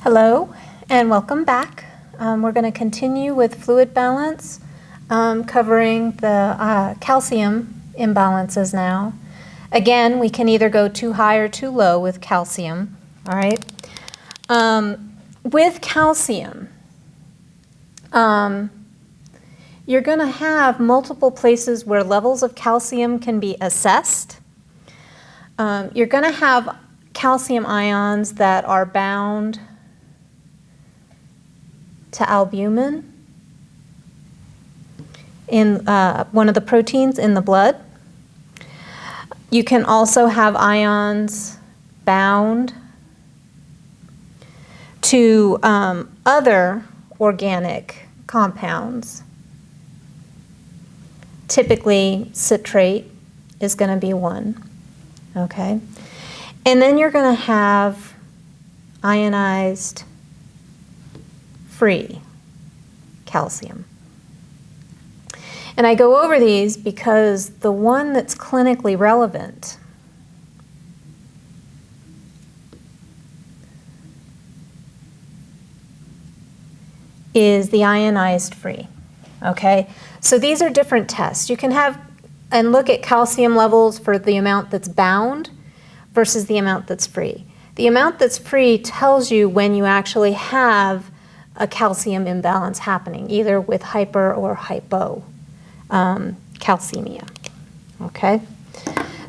Hello and welcome back. We're going to continue with fluid balance, covering the calcium imbalances now. Again, we can either go too high or too low with calcium, all right? With calcium, you're going to have multiple places where levels of calcium can be assessed. You're going to have calcium ions that are bound to albumin in one of the proteins in the blood. You can also have ions bound to other organic compounds. Typically, citrate is going to be one, okay? And then you're going to have ionized free calcium. And I go over these because the one that's clinically relevant is the ionized free, okay? So these are different tests. You can have and look at calcium levels for the amount that's bound versus the amount that's free. The amount that's free tells you when you actually have a calcium imbalance happening, either with hyper or hypocalcemia, okay?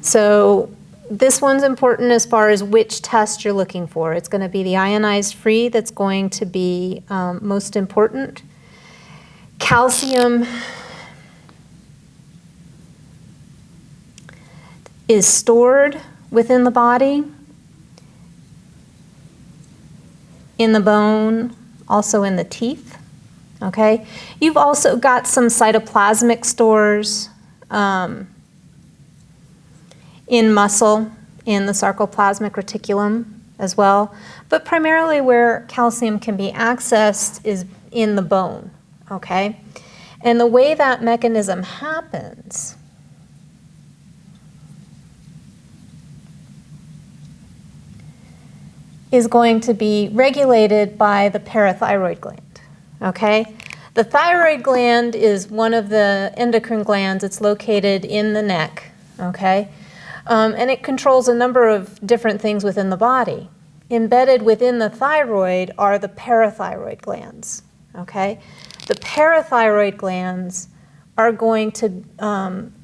So this one's important as far as which test you're looking for. It's going to be the ionized free that's going to be most important. Calcium is stored within the body, in the bone, also in the teeth, okay? You've also got some cytoplasmic stores in muscle, in the sarcoplasmic reticulum as well, but primarily where calcium can be accessed is in the bone, okay? And the way that mechanism happens is going to be regulated by the parathyroid gland, okay? The thyroid gland is one of the endocrine glands. It's located in the neck, okay? And it controls a number of different things within the body. Embedded within the thyroid are the parathyroid glands, okay? The parathyroid glands are going to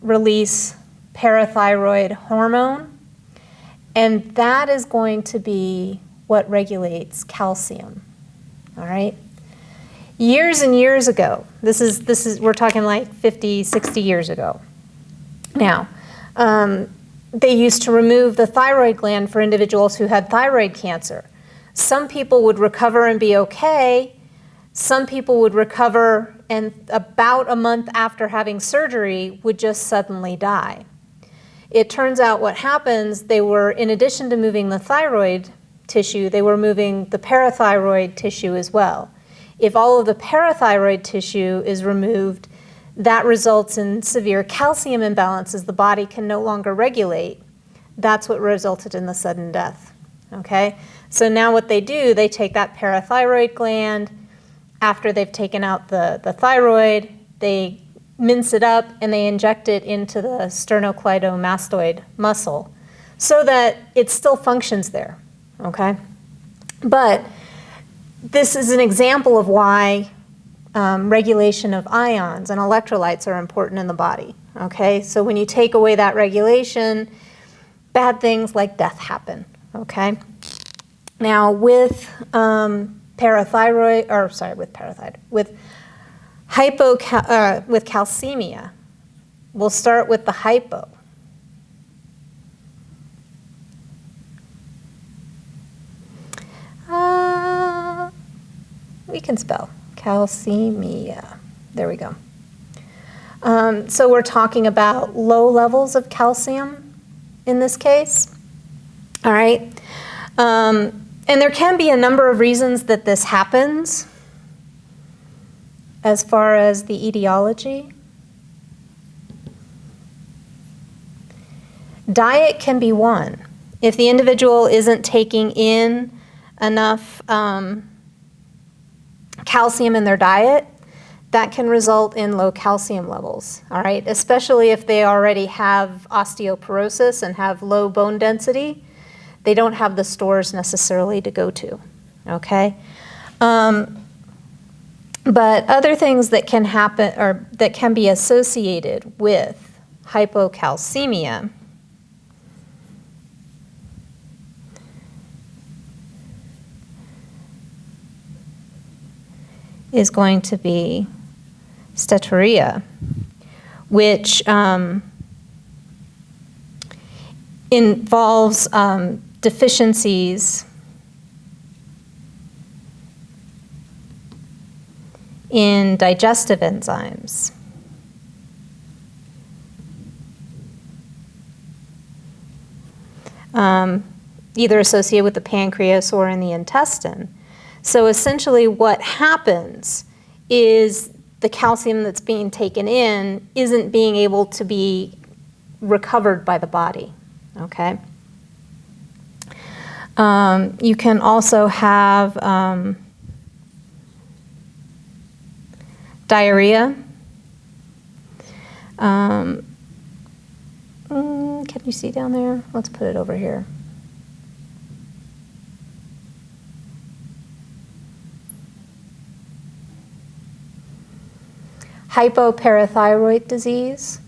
release parathyroid hormone, and that is going to be what regulates calcium, all right? Years and years ago, this is we're talking like 50, 60 years ago. Now, they used to remove the thyroid gland for individuals who had thyroid cancer. Some people would recover and be okay. Some people would recover and about a month after having surgery would just suddenly die. It turns out what happens, they were, in addition to moving the thyroid tissue, they were moving the parathyroid tissue as well. If all of the parathyroid tissue is removed, that results in severe calcium imbalances the body can no longer regulate. That's what resulted in the sudden death, okay? So now what they do, they take that parathyroid gland, after they've taken out the thyroid, they mince it up and they inject it into the sternocleidomastoid muscle so that it still functions there. Okay, but this is an example of why regulation of ions and electrolytes are important in the body. Okay, so when you take away that regulation, bad things like death happen. Okay, now with calcemia, we'll start with the hypo. We can spell calcemia. There we go. So we're talking about low levels of calcium in this case. All right. And there can be a number of reasons that this happens as far as the etiology. Diet can be one. If the individual isn't taking in enough calcium in their diet, that can result in low calcium levels, all right? Especially if they already have osteoporosis and have low bone density, they don't have the stores necessarily to go to, okay? But other things that can happen or that can be associated with hypocalcemia is going to be steatorrhea, which involves deficiencies in digestive enzymes. Either associated with the pancreas or in the intestine. So essentially what happens is the calcium that's being taken in isn't being able to be recovered by the body, okay? You can also have diarrhea. Can you see down there? Let's put it over here. Hypoparathyroid disease.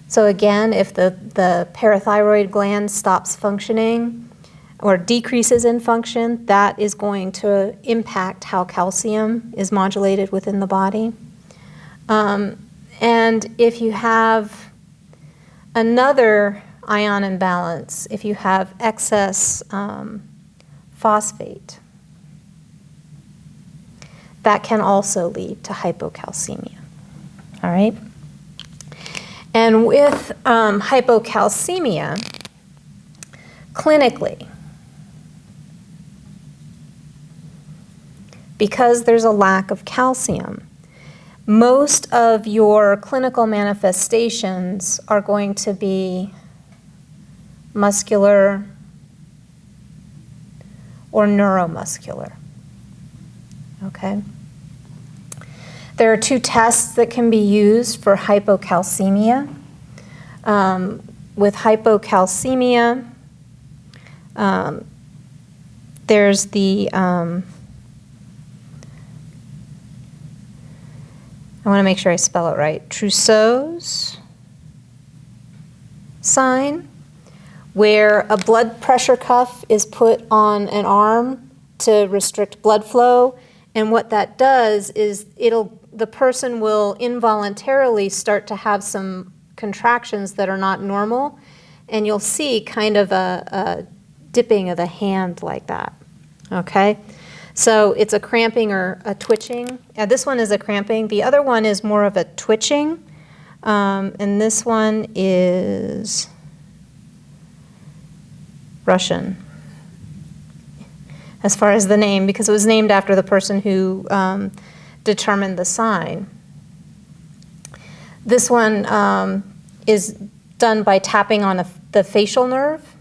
So again, if the parathyroid gland stops functioning or decreases in function, that is going to impact how calcium is modulated within the body. And if you have another ion imbalance, if you have excess phosphate, that can also lead to hypocalcemia, all right? And with hypocalcemia, clinically, because there's a lack of calcium, most of your clinical manifestations are going to be muscular or neuromuscular, okay? There are two tests that can be used for hypocalcemia. With hypocalcemia, there's the, I want to make sure I spell it right, Trousseau's sign, where a blood pressure cuff is put on an arm to restrict blood flow. And what that does is the person will involuntarily start to have some contractions that are not normal, and you'll see kind of a dipping of the hand like that, okay? So it's a cramping or a twitching. This one is a cramping. The other one is more of a twitching, and this one is Russian, as far as the name, because it was named after the person who determined the sign. This one is done by tapping on the facial nerve,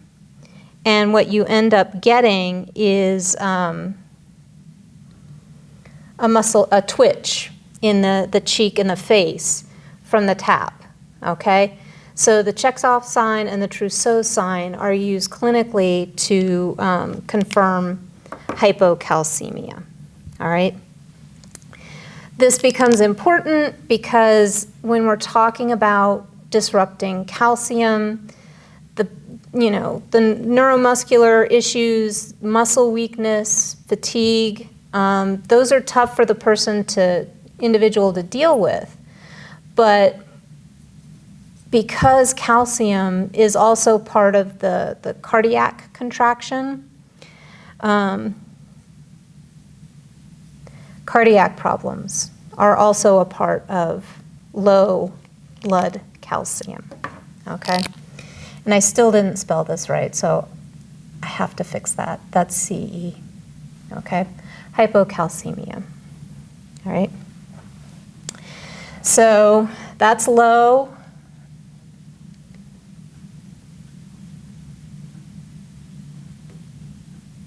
and what you end up getting is a twitch in the cheek and the face from the tap, okay? So the checks-off sign and the Trousseau sign are used clinically to confirm hypocalcemia, all right? This becomes important because when we're talking about disrupting calcium, the neuromuscular issues, muscle weakness, fatigue, those are tough for the individual to deal with. But because calcium is also part of the cardiac contraction, cardiac problems are also a part of low blood calcium, okay? And I still didn't spell this right, so I have to fix that. That's CE, okay? Hypocalcemia, all right? So that's low.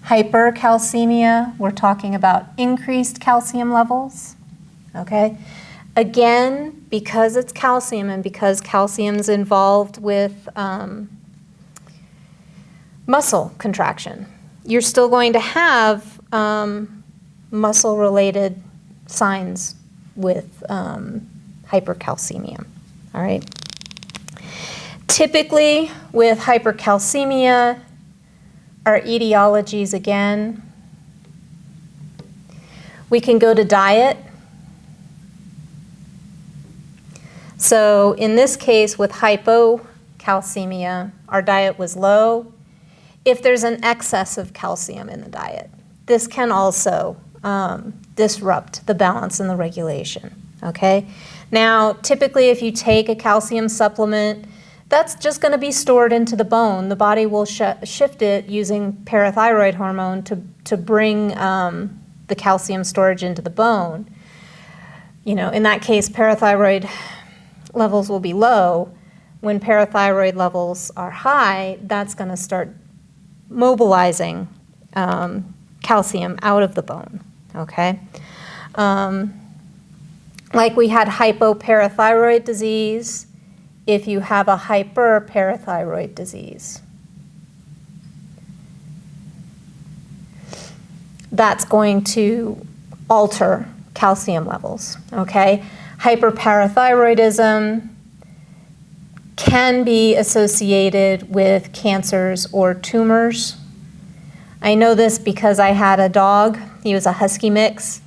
Hypercalcemia, we're talking about increased calcium levels, okay? Again, because it's calcium and because calcium's involved with muscle contraction, you're still going to have muscle-related signs with hypercalcemia, all right? Typically, with hypercalcemia, our etiologies again, we can go to diet. So in this case, with hypocalcemia, our diet was low. If there's an excess of calcium in the diet, this can also disrupt the balance and the regulation, okay? Now, typically if you take a calcium supplement, that's just going to be stored into the bone. The body will shift it using parathyroid hormone to bring the calcium storage into the bone. You know, in that case, parathyroid levels will be low. When parathyroid levels are high, that's going to start mobilizing calcium out of the bone, okay? Like we had hypoparathyroid disease, if you have a hyperparathyroid disease. That's going to alter calcium levels, okay? Hyperparathyroidism can be associated with cancers or tumors. I know this because I had a dog, he was a husky mix,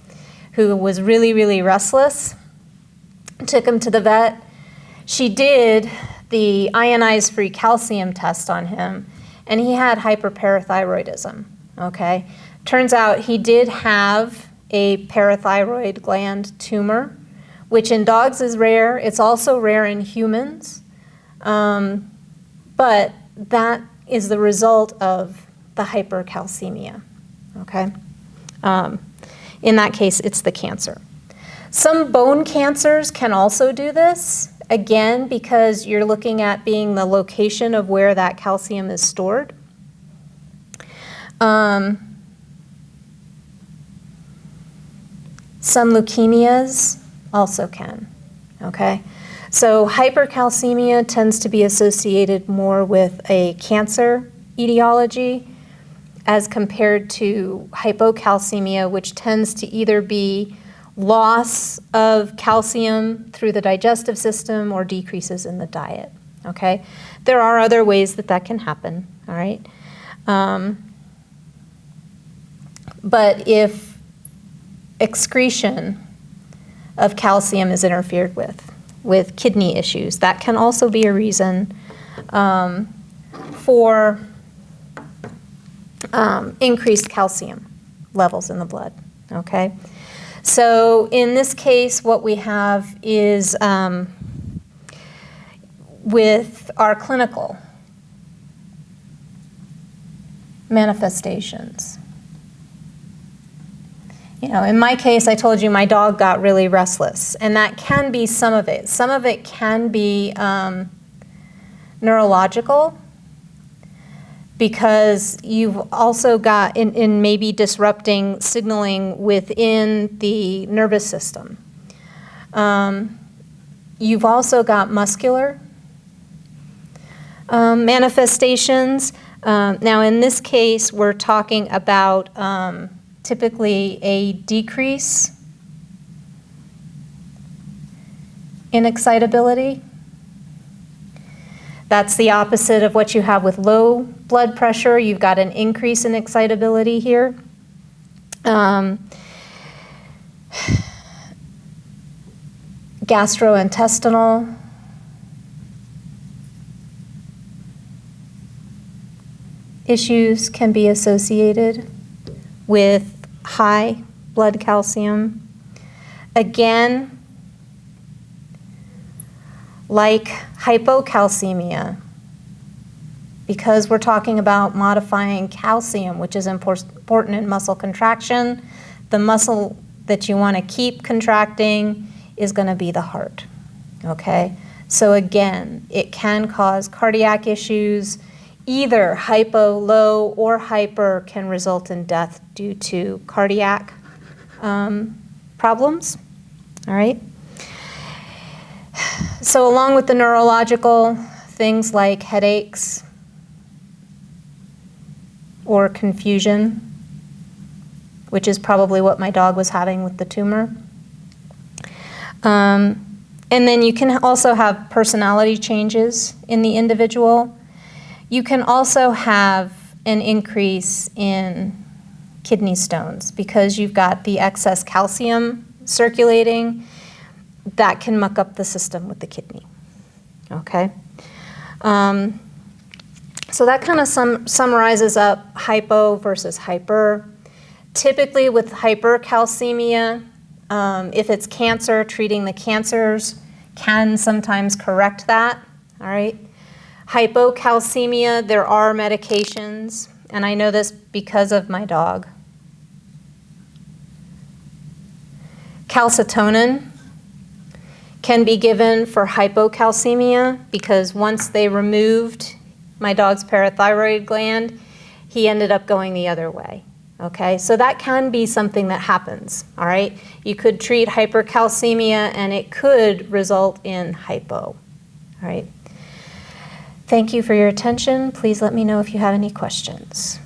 who was really, really restless. Took him to the vet. She did the ionized free calcium test on him, and he had hyperparathyroidism, okay? Turns out he did have a parathyroid gland tumor, which in dogs is rare. It's also rare in humans, but that is the result of the hypercalcemia, okay? In that case, it's the cancer. Some bone cancers can also do this, again, because you're looking at being the location of where that calcium is stored. Some leukemias also can, okay? So hypercalcemia tends to be associated more with a cancer etiology as compared to hypocalcemia, which tends to either be loss of calcium through the digestive system or decreases in the diet, okay? There are other ways that that can happen, all right? But if excretion of calcium is interfered with kidney issues, that can also be a reason for increased calcium levels in the blood, okay? So in this case, what we have is with our clinical manifestations. You know, in my case, I told you my dog got really restless, and that can be some of it. Some of it can be neurological, because you've also got in maybe disrupting signaling within the nervous system. You've also got muscular manifestations. Now in this case, we're talking about typically a decrease in excitability. That's the opposite of what you have with low blood pressure. You've got an increase in excitability here. Gastrointestinal issues can be associated with high blood calcium. Again, like hypocalcemia, because we're talking about modifying calcium, which is important in muscle contraction, the muscle that you want to keep contracting is going to be the heart, okay? So again, it can cause cardiac issues, either hypo, low, or hyper can result in death due to cardiac problems, all right? So along with the neurological things like headaches or confusion, which is probably what my dog was having with the tumor. And then you can also have personality changes in the individual. You can also have an increase in kidney stones because you've got the excess calcium circulating that can muck up the system with the kidney, okay? So that kind of summarizes up hypo versus hyper. Typically with hypercalcemia, if it's cancer, treating the cancers can sometimes correct that, all right? Hypocalcemia, there are medications, and I know this because of my dog. Calcitonin can be given for hypocalcemia because once they removed my dog's parathyroid gland, he ended up going the other way. Okay, so that can be something that happens, all right? You could treat hypercalcemia and it could result in hypo, all right? Thank you for your attention. Please let me know if you have any questions.